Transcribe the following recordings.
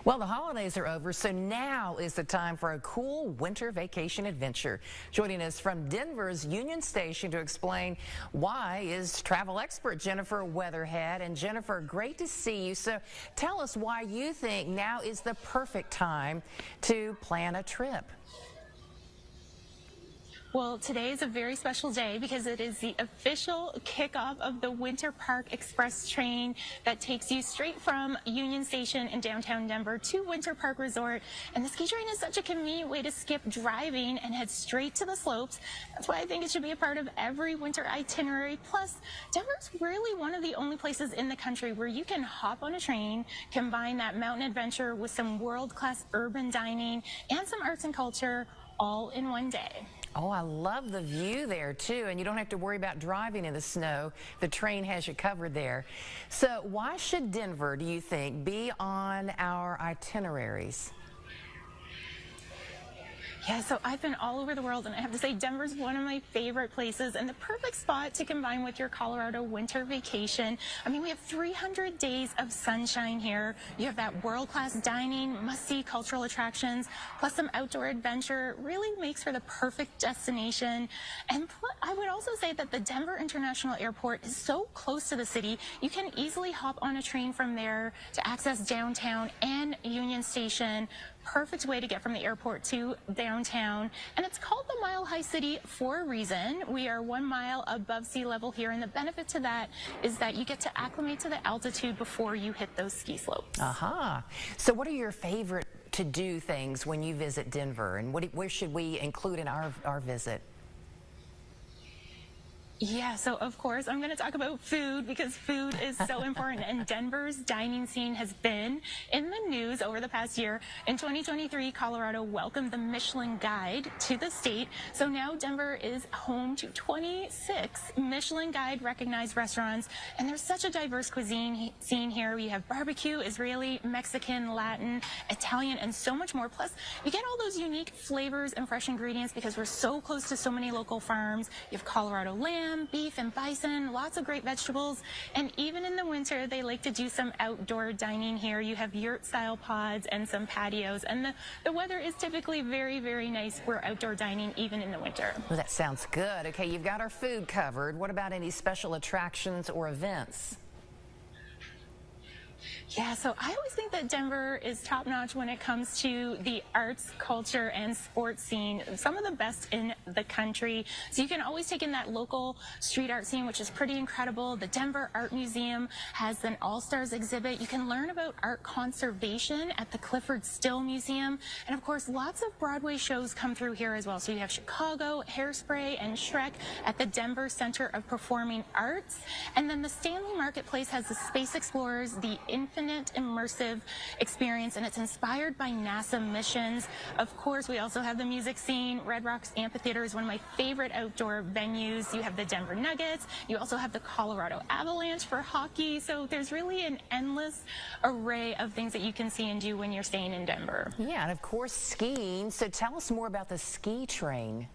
Well, the holidays are over, so now is the time for a cool winter vacation adventure. Joining us from Denver's Union Station to explain why is travel expert Jennifer Weatherhead. And Jennifer, great to see you. So tell us why you think now is the perfect time to plan a trip. Well, today is a very special day because it is the official kickoff of the Winter Park Express train that takes you straight from Union Station in downtown Denver to Winter Park Resort. And the ski train is such a convenient way to skip driving and head straight to the slopes. That's why I think it should be a part of every winter itinerary. Plus, Denver's really one of the only places in the country where you can hop on a train, combine that mountain adventure with some world-class urban dining and some arts and culture all in one day. Oh, I love the view there, too, and you don't have to worry about driving in the snow. The train has you covered there. So why should Denver, do you think, be on our itineraries? Yeah, so I've been all over the world, and I have to say Denver's one of my favorite places and the perfect spot to combine with your Colorado winter vacation. I mean, we have 300 days of sunshine here. You have that world-class dining, must-see cultural attractions, plus some outdoor adventure. Really makes for the perfect destination. And I would also say that the Denver International Airport is so close to the city, you can easily hop on a train from there to access downtown and Union Station. Perfect way to get from the airport to downtown. And it's called the Mile High City for a reason. We are 1 mile above sea level here, and the benefit to that is that you get to acclimate to the altitude before you hit those ski slopes. Aha. So what are your favorite to-do things when you visit Denver, and where should we include in our visit? Yeah, so of course I'm going to talk about food because food is so important, and Denver's dining scene has been in the news over the past year. In 2023, Colorado welcomed the Michelin Guide to the state, so now Denver is home to 26 Michelin Guide recognized restaurants, and there's such a diverse cuisine scene here. We have barbecue, Israeli, Mexican, Latin, Italian, and so much more. Plus, you get all those unique flavors and fresh ingredients because we're so close to so many local farms. You have Colorado lamb, beef and bison, lots of great vegetables, and even in the winter they like to do some outdoor dining here. You have yurt style pods and some patios, and the weather is typically very, very nice for outdoor dining even in the winter. Well, that sounds good. Okay, you've got our food covered. What about any special attractions or events? Yeah, so I always think that Denver is top-notch when it comes to the arts, culture, and sports scene, some of the best in the country. So you can always take in that local street art scene, which is pretty incredible. The Denver Art Museum has an All-Stars exhibit. You can learn about art conservation at the Clifford Still Museum. And of course, lots of Broadway shows come through here as well. So you have Chicago, Hairspray, and Shrek at the Denver Center of Performing Arts. And then the Stanley Marketplace has the Space Explorers, the Infinite Immersive Experience, and it's inspired by NASA missions. Of course, we also have the music scene. Red Rocks Amphitheater is one of my favorite outdoor venues. You have the Denver Nuggets. You also have the Colorado Avalanche for hockey. So there's really an endless array of things that you can see and do when you're staying in Denver. Yeah, and of course, skiing. So tell us more about the ski train.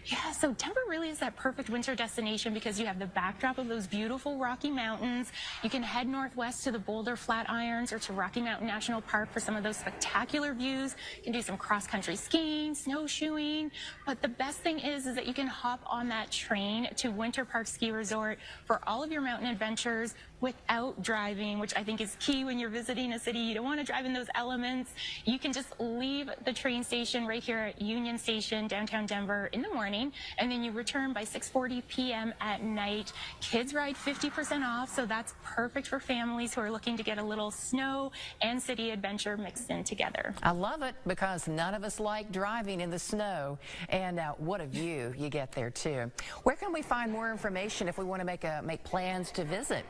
Yeah, so Denver really is that perfect winter destination because you have the backdrop of those beautiful Rocky Mountains. You can head northwest to the Boulder Flatirons or to Rocky Mountain National Park for some of those spectacular views. You can do some cross-country skiing, snowshoeing, but the best thing is that you can hop on that train to Winter Park Ski Resort for all of your mountain adventures without driving, which I think is key when you're visiting a city. You don't want to drive in those elements. You can just leave the train station right here at Union Station, downtown Denver, in the morning, and then you return by 6:40 p.m. at night. Kids ride 50% off, so that's perfect for families who are looking to get a little snow and city adventure mixed in together. I love it because none of us like driving in the snow, and what a view you get there too. Where can we find more information if we want to make plans to visit?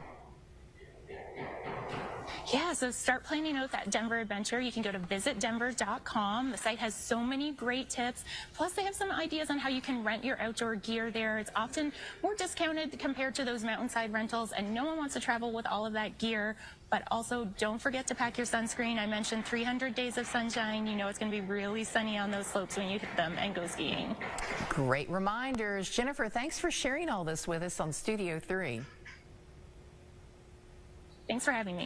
Yeah, so start planning out that Denver adventure. You can go to visitdenver.com. The site has so many great tips. Plus, they have some ideas on how you can rent your outdoor gear there. It's often more discounted compared to those mountainside rentals, and no one wants to travel with all of that gear. But also, don't forget to pack your sunscreen. I mentioned 300 days of sunshine. You know it's going to be really sunny on those slopes when you hit them and go skiing. Great reminders. Jennifer, thanks for sharing all this with us on Studio 3. Thanks for having me.